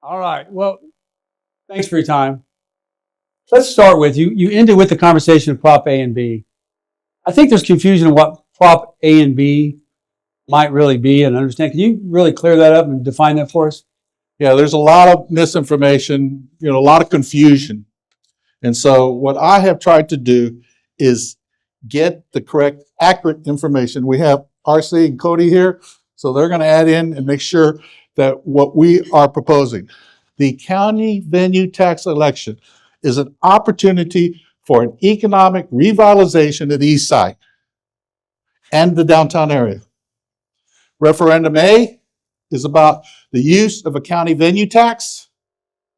All right. Well, thanks for your time. Let's start with you. You ended with the conversation of Prop A and B. I think there's confusion on what Prop A and B might really be and understand. Can you really clear that up and define that for us? Yeah, there's a lot of misinformation, a lot of confusion. And so what I have tried to do is get the correct, accurate information. We have RC and Cody here, so they're going to add in and make sure that what we are proposing, the county venue tax election, is an opportunity for an economic revitalization of the east side and the downtown area. Referendum A is about the use of a county venue tax,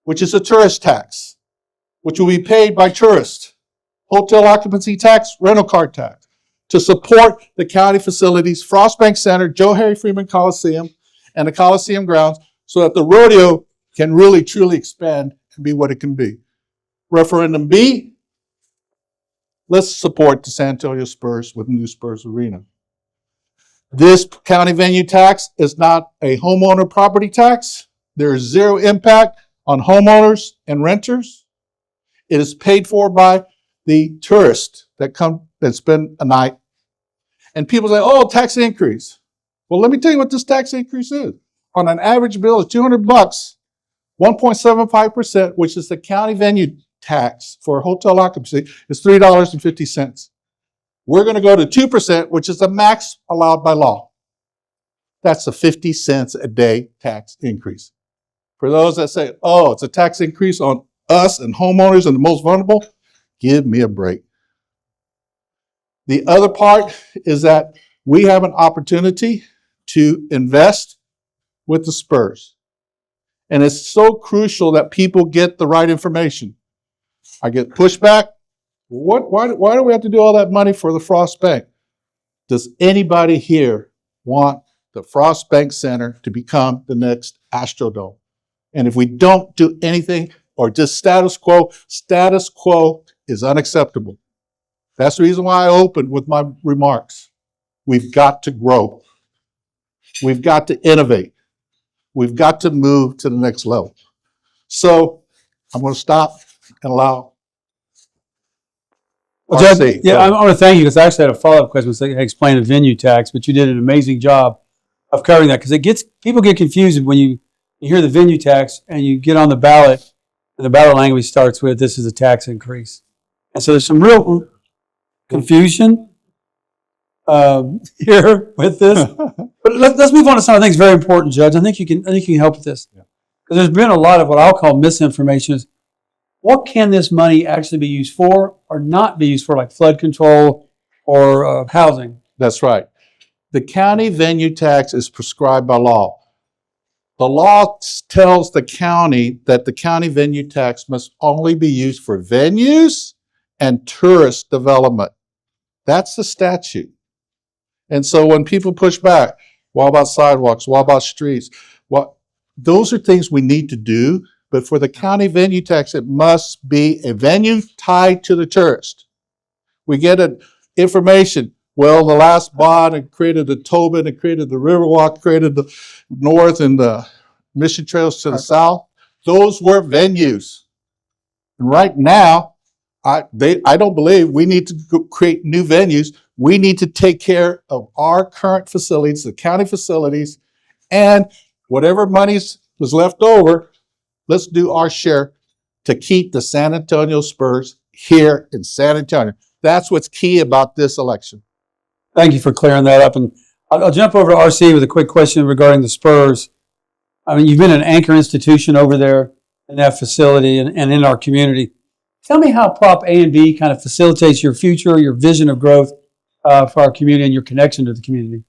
which is a tourist tax, which will be paid by tourists, hotel occupancy tax, rental car tax, to support the county facilities, Frostbank Center, Joe Harry Freeman Coliseum, and the Coliseum grounds, so that the rodeo can really, truly expand and be what it can be. Referendum B, let's support the San Antonio Spurs with the new Spurs Arena. This county venue tax is not a homeowner property tax. There is zero impact on homeowners and renters. It is paid for by the tourists that come and spend a night. And people say, oh, tax increase. Well, let me tell you what this tax increase is. On an average bill of $200, 1.75%, which is the county venue tax for hotel occupancy, is $3.50. We're going to go to 2%, which is the max allowed by law. That's a 50 cents a day tax increase. For those that say, oh, it's a tax increase on us and homeowners and the most vulnerable, give me a break. The other part is that we have an opportunity to invest with the Spurs. And it's so crucial that people get the right information. I get pushback. Why do we have to do all that money for the Frostbank? Does anybody here want the Frostbank Center to become the next Astrodome? And if we don't do anything or just status quo is unacceptable. That's the reason why I opened with my remarks. We've got to grow. We've got to innovate. We've got to move to the next level. So I'm going to stop and allow. Well, Judge, I want to thank you because I actually had a follow-up question so I explain the venue tax, but you did an amazing job of covering that because people get confused when you hear the venue tax and you get on the ballot and the ballot language starts with this is a tax increase. And so there's some real confusion here with this. But let's move on to some of the things very important, Judge. I think you can help with this. Because there's been a lot of what I'll call misinformation. What can this money actually be used for or not be used for, like flood control or housing? That's right. The county venue tax is prescribed by law. The law tells the county that the county venue tax must only be used for venues and tourist development. That's the statute. And so when people push back, what about sidewalks? What about streets? Those are things we need to do. But for the county venue tax, it must be a venue tied to the tourist. We get information. Well, the last bond and created the Tobin and created the Riverwalk, created the north and the Mission Trails to the south. Those were venues. And right now, I don't believe we need to create new venues. We need to take care of our current facilities, the county facilities, and whatever money's was left over, let's do our share to keep the San Antonio Spurs here in San Antonio. That's what's key about this election. Thank you for clearing that up. And I'll jump over to RC with a quick question regarding the Spurs. I mean, you've been an anchor institution over there in that facility and in our community. Tell me how Prop A and B kind of facilitates your future, your vision of growth for our community and your connection to the community.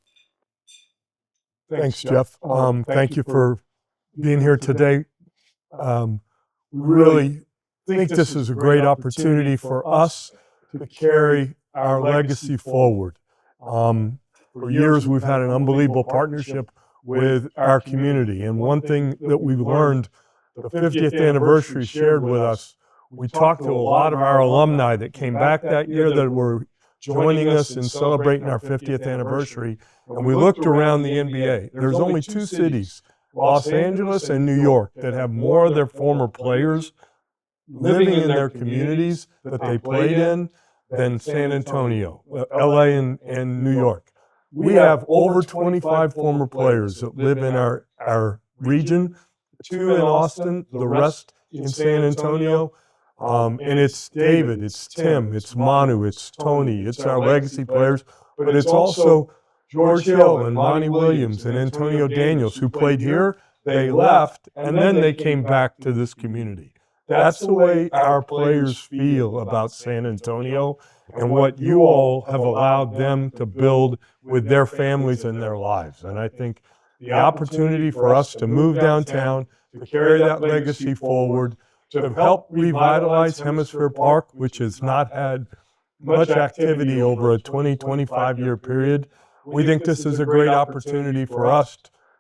Thanks, Jeff. Thank you for being here today. We really think this is a great opportunity for us to carry our legacy forward. For years, we've had an unbelievable partnership with our community. And one thing that we've learned, the 50th anniversary shared with us, we talked to a lot of our alumni that came back that year that were joining us in celebrating our 50th anniversary. And we looked around the NBA. There's only two cities Los Angeles and New York that have more of their former players living in their communities that they played in than San Antonio, LA and New York. We have over 25 former players that live in our region, 2 in Austin, the rest in San Antonio. And it's David, it's Tim, it's Manu, it's Tony, it's our legacy players, but it's also George Hill and Monty Williams and Antonio Daniels who played here. They left and then they came back to this community. That's the way our players feel about San Antonio and what you all have allowed them to build with their families and their lives. And I think the opportunity for us to move downtown, to carry that legacy forward, to help revitalize Hemisphere Park, which has not had much activity over a 25-year period, we think this is a great opportunity for us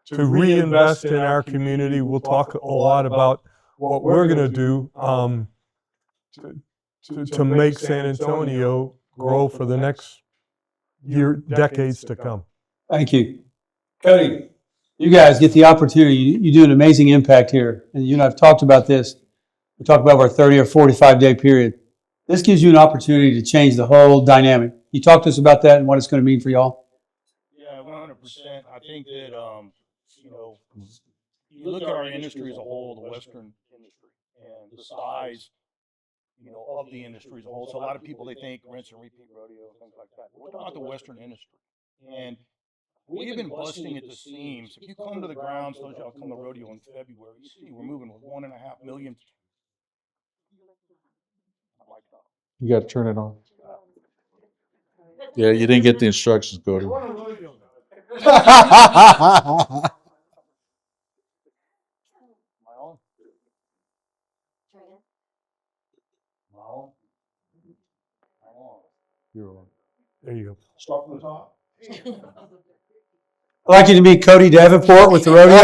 to reinvest in our community. We'll talk a lot about what we're going to do to make San Antonio grow for the next decades to come. Thank you. Cody, you guys get the opportunity. You do an amazing impact here. And you and I have talked about this. We talked about our 30 or 45-day period. This gives you an opportunity to change the whole dynamic. You talk to us about that and what it's going to mean for y'all? Yeah, 100%. I think that, you look at our industry as a whole, the Western industry, and the size, of the industry as a whole. So a lot of people, they think rinse and repeat rodeo, things like that. We're talking about the Western industry. And we've been busting at the seams. If you come to the grounds, those y'all come to rodeo in February, you see we're moving with 1.5 million. You got to turn it on. Yeah, you didn't get the instructions, Cody. There you go. Start from the top. I'd like you to meet Cody Davenport with the rodeo.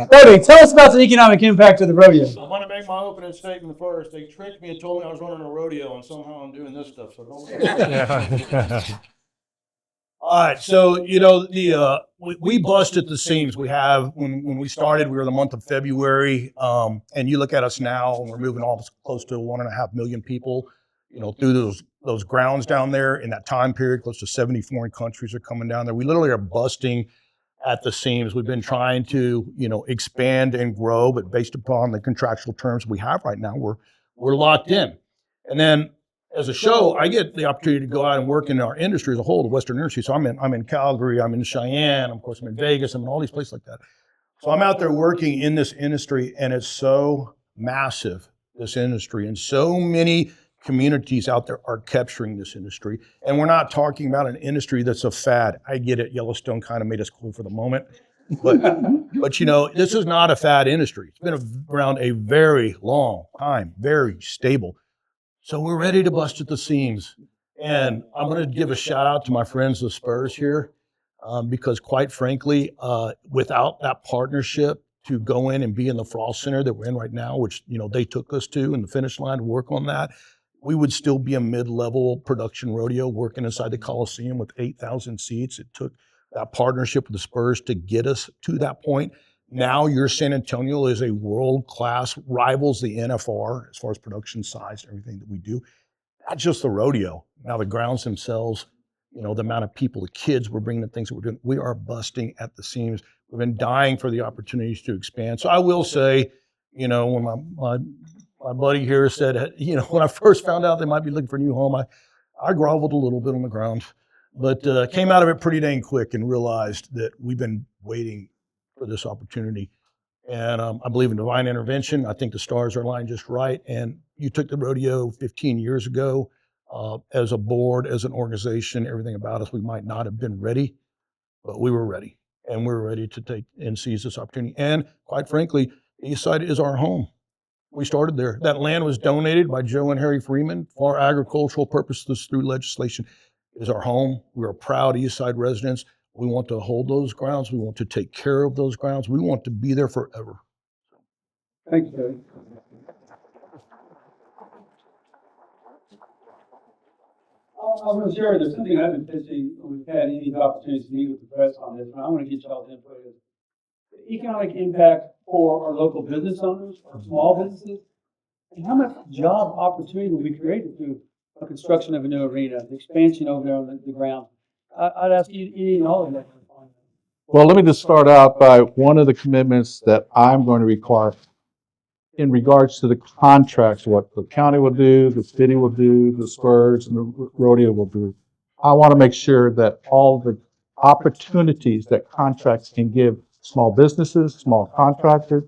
Cody, tell us about the economic impact of the rodeo. I want to make my opening statement first. They tricked me and told me I was running a rodeo, and somehow I'm doing this stuff. So don't. All right, so we bust at the seams. We have when we started, we were the month of February, and you look at us now, and we're moving almost close to 1.5 million people, through those grounds down there in that time period. Close to 70 foreign countries are coming down there. We literally are busting at the seams. We've been trying to expand and grow, but based upon the contractual terms we have right now, we're locked in. And then as a show, I get the opportunity to go out and work in our industry as a whole, the Western industry. So I'm in Calgary, I'm in Cheyenne, of course I'm in Vegas, I'm in all these places like that. So I'm out there working in this industry, and it's so massive, this industry, and so many communities out there are capturing this industry. And we're not talking about an industry that's a fad. I get it, Yellowstone kind of made us cool for the moment. But this is not a fad industry. It's been around a very long time, very stable. So we're ready to bust at the seams. And I'm going to give a shout out to my friends, the Spurs here, because quite frankly, without that partnership to go in and be in the Frost Center that we're in right now, which, they took us to in the finish line to work on that, we would still be a mid-level production rodeo working inside the Coliseum with 8,000 seats. It took that partnership with the Spurs to get us to that point. Now your San Antonio is a world-class, rivals the NFR as far as production size and everything that we do. Not just the rodeo. Now the grounds themselves, the amount of people, the kids we're bringing, the things that we're doing, we are busting at the seams. We've been dying for the opportunities to expand. So I will say, when my buddy here said, when I first found out they might be looking for a new home, I groveled a little bit on the ground, but came out of it pretty dang quick and realized that we've been waiting for this opportunity. And I believe in divine intervention. I think the stars are aligned just right. And you took the rodeo 15 years ago. As a board, as an organization, everything about us, we might not have been ready, but we were ready. And we're ready to take and seize this opportunity. And quite frankly, the East Side is our home. We started there. That land was donated by Joe and Harry Freeman for agricultural purposes through legislation. It is our home. We are proud East Side residents. We want to hold those grounds. We want to take care of those grounds. We want to be there forever. Thank you. I'm going to share, there's something I've been pitching, we've had these opportunities to meet with the press on this, and I want to get y'all's input. The economic impact for our local business owners, our small businesses, and how much job opportunity will be created through the construction of a new arena, the expansion over there on the ground. I'd ask you, any and all of that. Well, let me just start out by one of the commitments that I'm going to require in regards to the contracts, what the county will do, the city will do, the Spurs and the Rodeo will do. I want to make sure that all the opportunities that contracts can give small businesses, small contractors,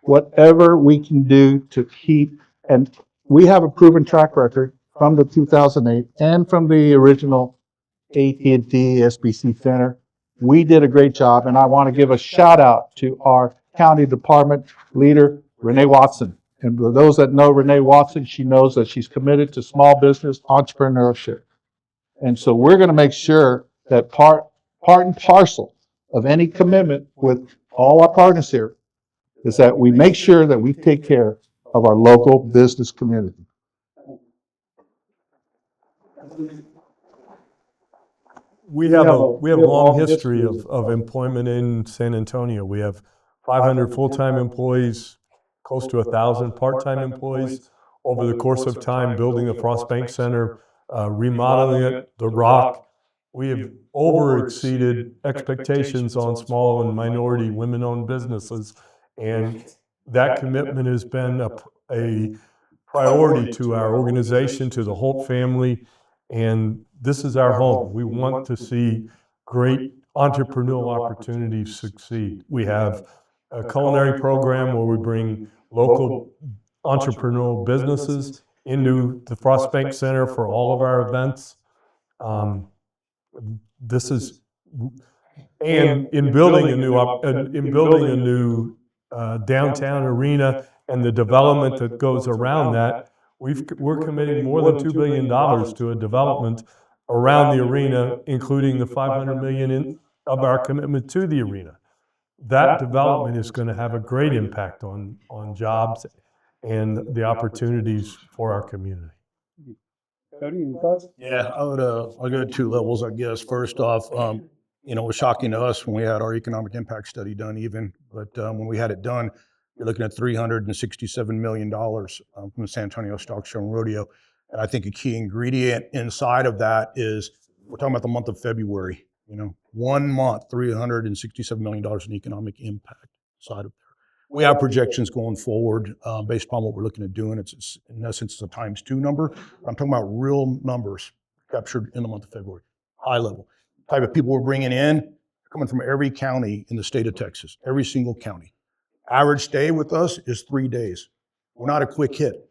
whatever we can do to keep, and we have a proven track record from the 2008 and from the original AT&T SBC Center. We did a great job, and I want to give a shout out to our county department leader, Renee Watson. And for those that know Renee Watson, she knows that she's committed to small business entrepreneurship. And so we're going to make sure that part and parcel of any commitment with all our partners here is that we make sure that we take care of our local business community. We have a long history of employment in San Antonio. We have 500 full-time employees, close to 1,000 part-time employees. Over the course of time, building the Frost Bank Center, remodeling it, the Rock, we have over-exceeded expectations on small and minority women-owned businesses, and that commitment has been a priority to our organization, to the Holt family, and this is our home. We want to see great entrepreneurial opportunities succeed. We have a culinary program where we bring local entrepreneurial businesses into the Frost Bank Center for all of our events. This is, and in building a new downtown arena and the development that goes around that, we're committing more than $2 billion to a development around the arena, including the $500 million of our commitment to the arena. That development is going to have a great impact on jobs and the opportunities for our community. Cody, any thoughts? Yeah, I'll go to two levels, I guess. First off, it was shocking to us when we had our economic impact study done but when we had it done, you're looking at $367 million from the San Antonio Stock Show and Rodeo. And I think a key ingredient inside of that is, we're talking about the month of February, 1 month, $367 million in economic impact inside of there. We have projections going forward based upon what we're looking at doing. It's in essence, it's a ×2 number. I'm talking about real numbers captured in the month of February, high level. Type of people we're bringing in, coming from every county in the state of Texas, every single county. Average stay with us is 3 days. We're not a quick hit.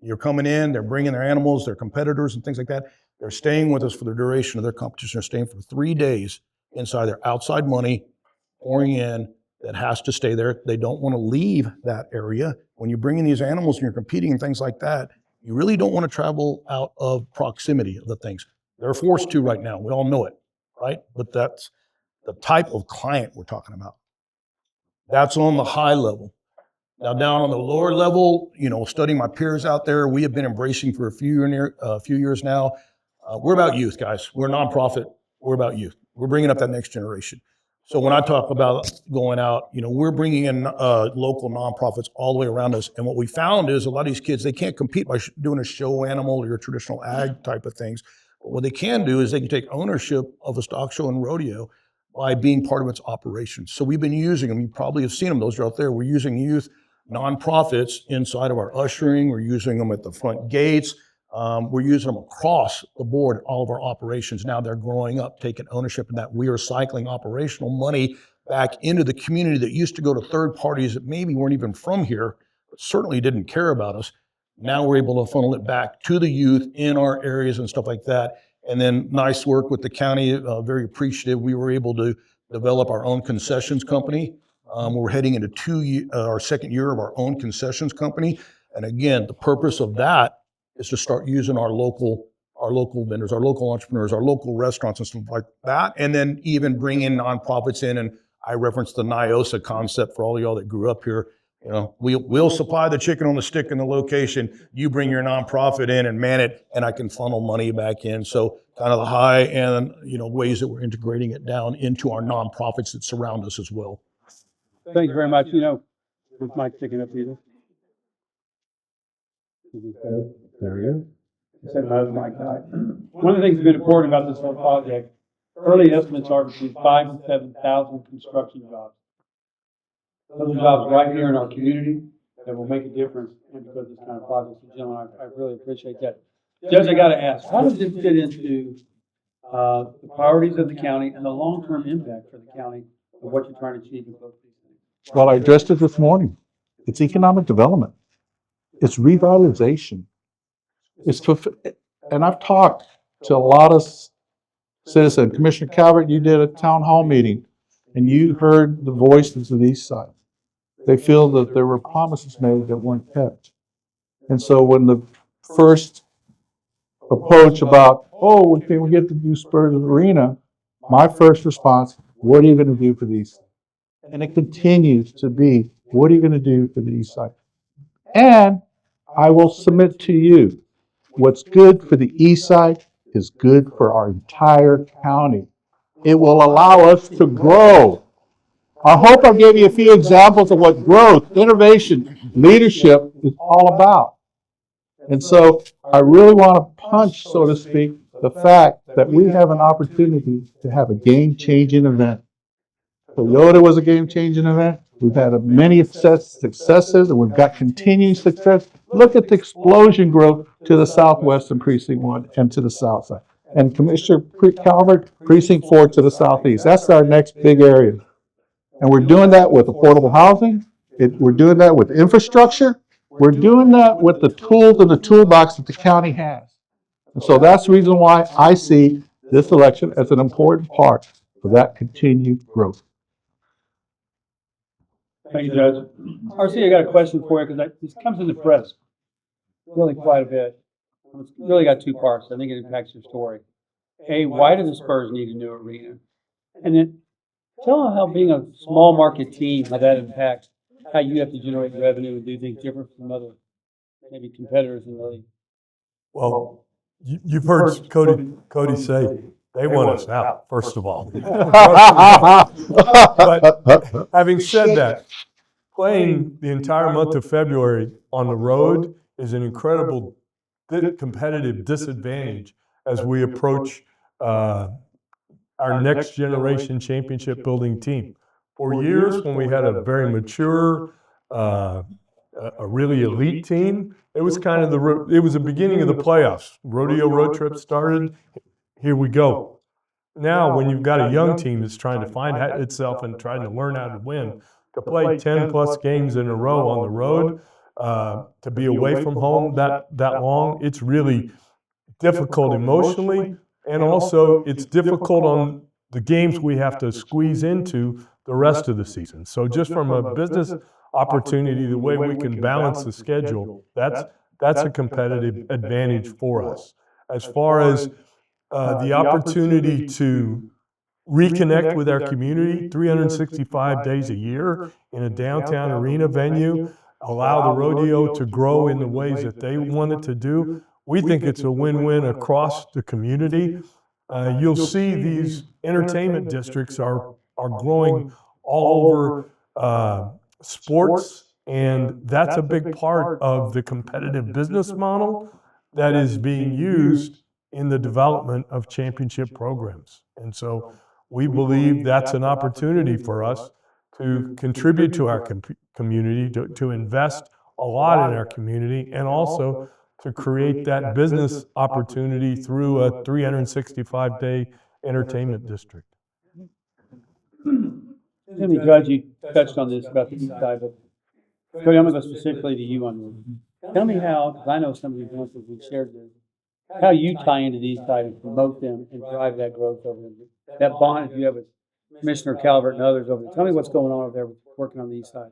You're coming in, they're bringing their animals, their competitors and things like that. They're staying with us for the duration of their competition. They're staying for 3 days inside their outside money, pouring in, that has to stay there. They don't want to leave that area. When you're bringing these animals and you're competing and things like that, you really don't want to travel out of proximity of the things. They're forced to right now. We all know it, right? But that's the type of client we're talking about. That's on the high level. Now down on the lower level, studying my peers out there, we have been embracing for a few years now. We're about youth, guys. We're a nonprofit. We're about youth. We're bringing up that next generation. So when I talk about going out, we're bringing in local nonprofits all the way around us. And what we found is a lot of these kids, they can't compete by doing a show animal or your traditional ag type of things. But what they can do is they can take ownership of a stock show and rodeo by being part of its operations. So we've been using them. You probably have seen them. Those are out there. We're using youth nonprofits inside of our ushering. We're using them at the front gates. We're using them across the board, all of our operations. Now they're growing up, taking ownership in that. We are cycling operational money back into the community that used to go to third parties that maybe weren't even from here, but certainly didn't care about us. Now we're able to funnel it back to the youth in our areas and stuff like that. And then nice work with the county, very appreciative. We were able to develop our own concessions company. We're heading into our second year of our own concessions company. And again, the purpose of that is to start using our local vendors, our local entrepreneurs, our local restaurants and stuff like that. And then even bring in nonprofits in. And I referenced the NIOSA concept for all of y'all that grew up here. You know, we'll supply the chicken on the stick in the location. You bring your nonprofit in and man it, and I can funnel money back in. So kind of the high end, ways that we're integrating it down into our nonprofits that surround us as well. Thank you very much. With Mike picking up either. There he is. Said my other mic died. One of the things that's been important about this whole project, early estimates are between 5,000 and 7,000 construction jobs. Those are jobs right here in our community that will make a difference because of this kind of project. So, gentlemen, I really appreciate that. Judge, I got to ask, how does it fit into the priorities of the county and the long-term impact for the county of what you're trying to achieve in both these things? Well, I addressed it this morning. It's economic development. It's revitalization. And I've talked to a lot of citizens. Commissioner Calvert, you did a town hall meeting, and you heard the voices of the East Side. They feel that there were promises made that weren't kept. And so when the first approach about, can we get the new Spurs Arena, my first response, what are you going to do for the East Side? And it continues to be, what are you going to do for the East Side? And I will submit to you, what's good for the East Side is good for our entire county. It will allow us to grow. I hope I gave you a few examples of what growth, innovation, leadership is all about. And so I really want to punch, so to speak, the fact that we have an opportunity to have a game-changing event. Toyota was a game-changing event. We've had many successes, and we've got continuing success. Look at the explosion growth to the southwest in Precinct 1 and to the south side. And Commissioner Calvert, Precinct 4 to the southeast. That's our next big area. And we're doing that with affordable housing. We're doing that with infrastructure. We're doing that with the tools in the toolbox that the county has. And so that's the reason why I see this election as an important part of that continued growth. Thank you, Judge. RC, I got a question for you because this comes in the press really quite a bit. It's really got two parts. I think it impacts your story. A, why do the Spurs need a new arena? And then tell them how being a small market team, how that impacts how you have to generate revenue and do things different from other maybe competitors in the league. Well, you've heard Cody say they want us out, first of all. But having said that, playing the entire month of February on the road is an incredible competitive disadvantage as we approach our next generation championship building team. For years, when we had a very mature, a really elite team, it was kind of it was the beginning of the playoffs. Rodeo road trip started. Here we go. Now, when you've got a young team that's trying to find itself and trying to learn how to win, to play 10-plus games in a row on the road, to be away from home that long, it's really difficult emotionally, and also it's difficult on the games we have to squeeze into the rest of the season. So just from a business opportunity, the way we can balance the schedule, that's a competitive advantage for us. As far as the opportunity to reconnect with our community 365 days a year in a downtown arena venue, allow the rodeo to grow in the ways that they want it to do, we think it's a win-win across the community. You'll see these entertainment districts are growing all over sports, and that's a big part of the competitive business model that is being used in the development of championship programs. And so we believe that's an opportunity for us to contribute to our community, to invest a lot in our community, and also to create that business opportunity through a 365-day entertainment district. Jimmy, Judge, you touched on this about the east side, but Cody, I'm going to go specifically to you on this. Tell me how, because I know some of these ones that we've shared this, how you tie into these sides and promote them and drive that growth over there. That bond you have with Commissioner Calvert and others over there. Tell me what's going on over there working on the east side.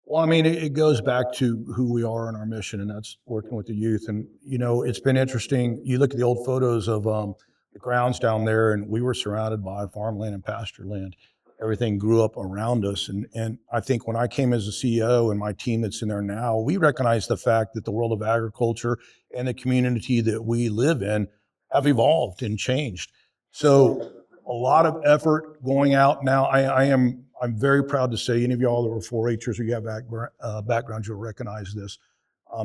Well, I mean, it goes back to who we are and our mission, and that's working with the youth. And, it's been interesting. You look at the old photos of the grounds down there, and we were surrounded by farmland and pasture land. everything grew up around us. And I think when I came as a CEO and my team that's in there now, we recognize the fact that the world of agriculture and the community that we live in have evolved and changed. So a lot of effort going out now. I'm very proud to say, any of y'all that were 4-Hers or you have backgrounds, you'll recognize this.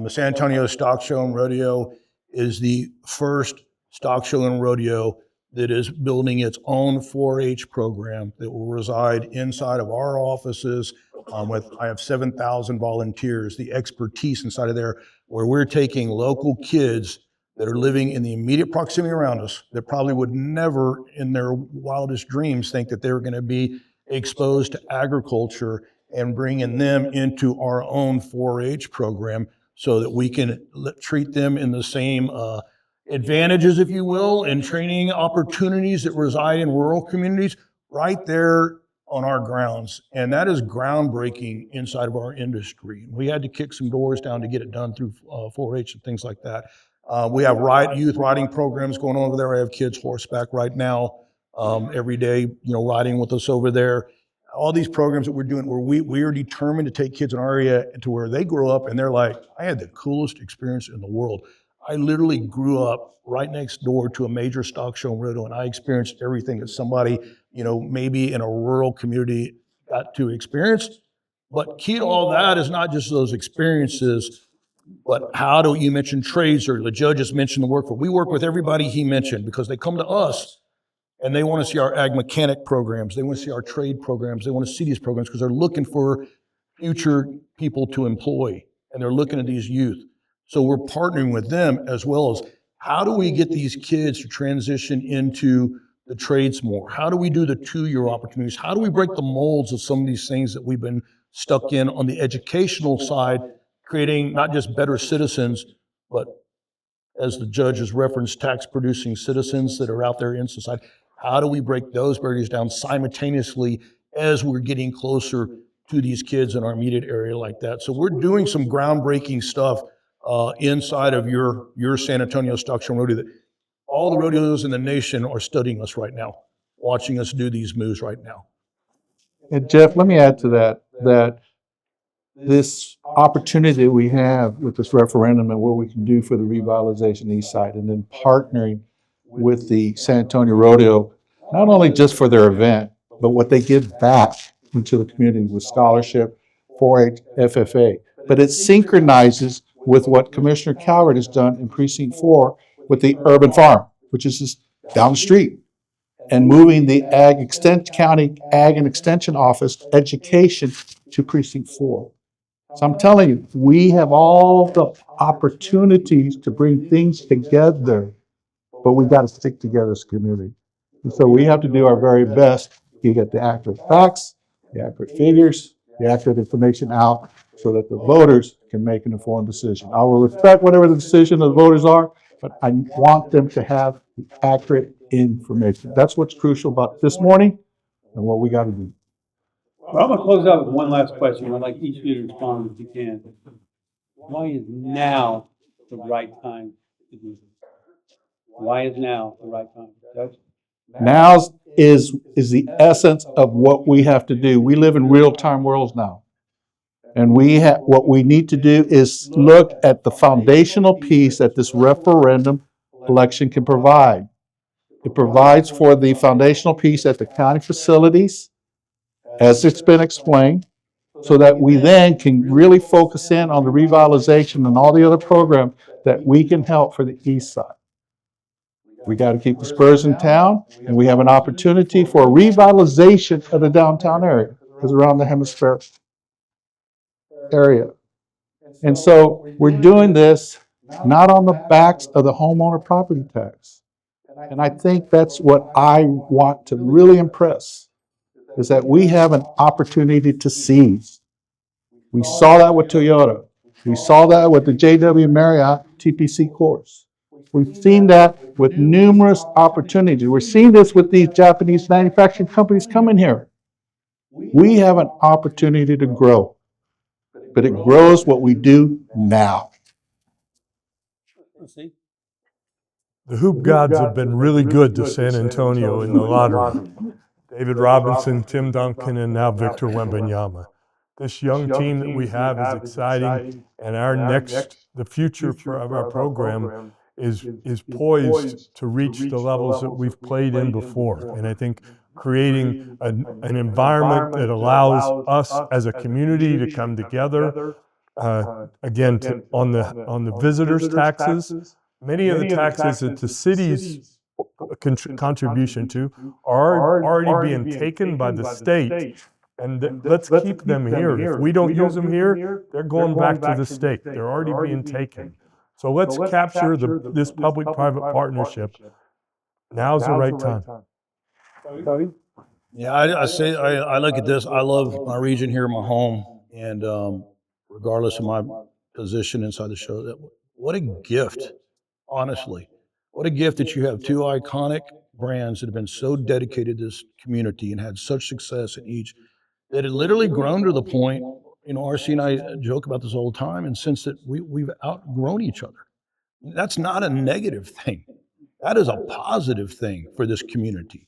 The San Antonio Stock Show and Rodeo is the first stock show and rodeo that is building its own 4-H program that will reside inside of our offices. I have 7,000 volunteers, the expertise inside of there, where we're taking local kids that are living in the immediate proximity around us that probably would never in their wildest dreams think that they were going to be exposed to agriculture, and bringing them into our own 4-H program so that we can treat them in the same advantages, if you will, and training opportunities that reside in rural communities right there on our grounds. And that is groundbreaking inside of our industry. We had to kick some doors down to get it done through 4-H and things like that. We have youth riding programs going on over there. I have kids horseback right now every day, riding with us over there. All these programs that we're doing where we are determined to take kids in our area to where they grow up and they're like, I had the coolest experience in the world. I literally grew up right next door to a major stock show and rodeo, and I experienced everything that somebody, maybe in a rural community got to experience. But key to all that is not just those experiences, but how do you mention trades, or the judges mentioned the work for? We work with everybody he mentioned because they come to us and they want to see our ag mechanic programs. They want to see our trade programs. They want to see these programs because they're looking for future people to employ, and they're looking at these youth. So we're partnering with them, as well as how do we get these kids to transition into the trades more? How do we do the 2-year opportunities? How do we break the molds of some of these things that we've been stuck in on the educational side, creating not just better citizens, but, as the judge has referenced, tax-producing citizens that are out there in society? How do we break those barriers down simultaneously as we're getting closer to these kids in our immediate area like that? So we're doing some groundbreaking stuff inside of your San Antonio Stock Show and Rodeo. That all the rodeos in the nation are studying us right now, watching us do these moves right now. And Jeff, let me add to that this opportunity that we have with this referendum and what we can do for the revitalization east side, and then partnering with the San Antonio Rodeo, not only just for their event, but what they give back into the community with scholarship, 4-H, FFA. But it synchronizes with what Commissioner Calvert has done in Precinct 4 with the urban farm, which is just down the street, and moving the County Ag and Extension Office education to Precinct 4. So I'm telling you, we have all the opportunities to bring things together, but we've got to stick together as a community. And so we have to do our very best to get the accurate facts, the accurate figures, the accurate information out so that the voters can make an informed decision. I will respect whatever the decision of the voters are, but I want them to have the accurate information. That's what's crucial about this morning and what we got to do. Well, I'm going to close out with one last question. I'd like each of you to respond if you can. Why is now the right time to do this? Why is now the right time? Judge? Now is the essence of what we have to do. We live in real-time worlds now. And what we need to do is look at the foundational piece that this referendum election can provide. It provides for the foundational piece at the county facilities, as it's been explained, so that we then can really focus in on the revitalization and all the other programs that we can help for the east side. We got to keep the Spurs in town, and we have an opportunity for a revitalization of the downtown area, because around the hemisphere area. And so we're doing this not on the backs of the homeowner property tax. And I think that's what I want to really impress, is that we have an opportunity to seize. We saw that with Toyota. We saw that with the JW Marriott TPC course. We've seen that with numerous opportunities. We're seeing this with these Japanese manufacturing companies coming here. We have an opportunity to grow, but it grows what we do now. The hoop gods have been really good to San Antonio in the lottery. David Robinson, Tim Duncan, and now Victor Wembanyama. This young team that we have is exciting, and the future of our program is poised to reach the levels that we've played in before. And I think creating an environment that allows us as a community to come together, again, on the visitors' taxes. Many of the taxes that the city's contribution to are already being taken by the state. And let's keep them here. If we don't use them here, they're going back to the state. They're already being taken. So let's capture this public-private partnership. Now's the right time. Cody? Yeah, I look at this. I love my region here, my home, and regardless of my position inside the show, what a gift, honestly. What a gift that you have two iconic brands that have been so dedicated to this community and had such success in each that it literally grown to the point, RC and I joke about this all the time, and since that we've outgrown each other. That's not a negative thing. That is a positive thing for this community.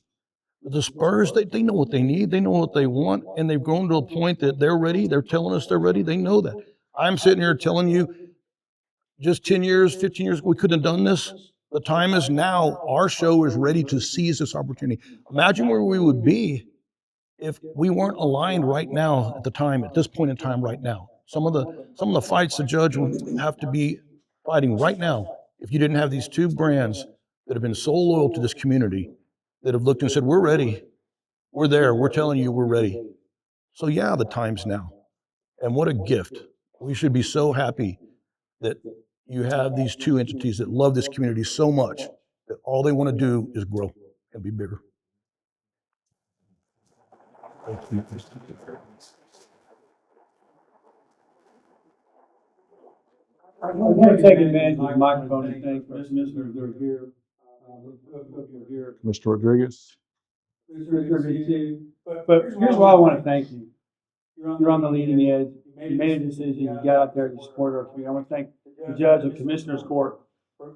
The Spurs, they know what they need, they know what they want, and they've grown to a point that they're ready. They're telling us they're ready. They know that. I'm sitting here telling you, just 10 years, 15 years ago, we couldn't have done this. The time is now. Our show is ready to seize this opportunity. Imagine where we would be if we weren't aligned right now at this point in time right now. Some of the fights the judge would have to be fighting right now if you didn't have these two brands that have been so loyal to this community that have looked and said, we're ready. We're there. We're telling you we're ready. So yeah, the time's now. And what a gift. We should be so happy that you have these two entities that love this community so much that all they want to do is grow and be bigger. I want to take advantage of the microphone and thank our commissioners that are here. Here. Mr. Rodriguez. But here's why I want to thank you. You're on the leading edge. You made a decision. You got out there to support our community. I want to thank the judge of Commissioners Court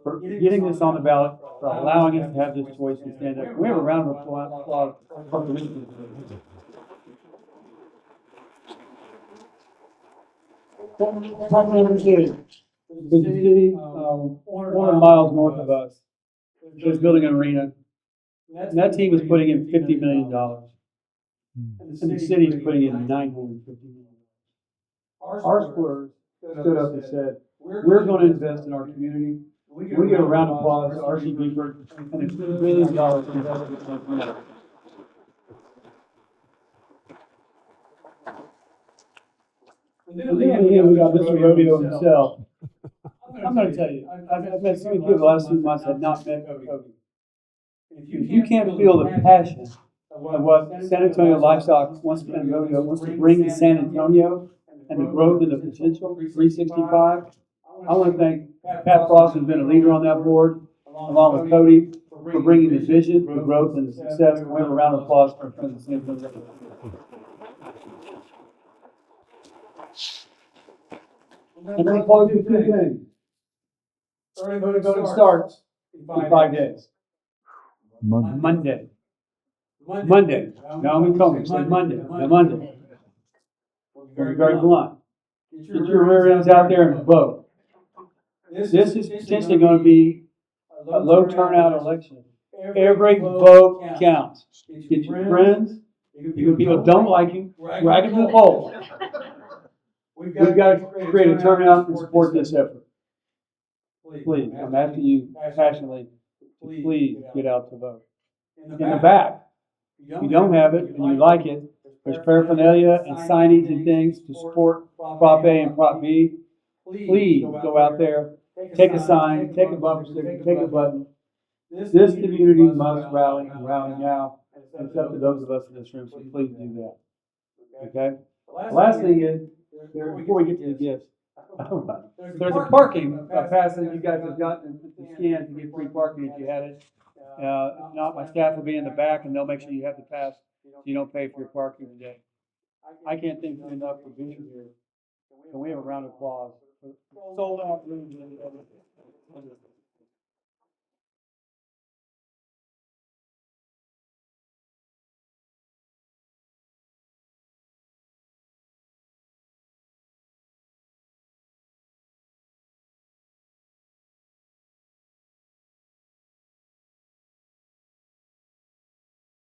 for getting this on the ballot, for allowing us to have this choice to stand up. We have a round of applause for the commissioners. The city, 400 miles north of us, is building an arena. And that team is putting in $50 million. And the city is putting in $950 million. Our Spurs stood up and said, we're going to invest in our community. We give a round of applause to RC Buford and it's $1 billion invested in our community. And then here we got Mr. Rodeo himself. I'm going to tell you, I've met some people the last few months that have not met Cody. If you can't feel the passion of what San Antonio Livestock wants to, and Rodeo wants to bring to San Antonio and the growth and the potential, 365, I want to thank Pat Frost, who's been a leader on that board, along with Cody, for bringing the vision, the growth, and the success. We have a round of applause for the San Antonio. And then close with two things. Early voting starts in 5 days. Monday. Now we come, say Monday. We'll be very blunt. Get your rear ends out there and vote. This is potentially going to be a low turnout election. Every vote counts. Get your friends, even people who don't like you, drag them to the poll. We've got to create a turnout and support this effort. Please, I'm asking you passionately, please get out to vote. In the back, if you don't have it and you like it, there's paraphernalia and signage and things to support Prop A and Prop B. Please go out there, take a sign, take a bumper sticker, take a button. This community must rally and rally now. And it's up to those of us in this room, so please do that. Okay? The last thing is, before we get to the gifts, there's a parking pass that you guys have gotten to scan to get free parking if you had it. If not, my staff will be in the back and they'll make sure you have the pass so you don't pay for your parking today. I can't thank you enough for being here. Can we have a round of applause for sold out rooms and everything?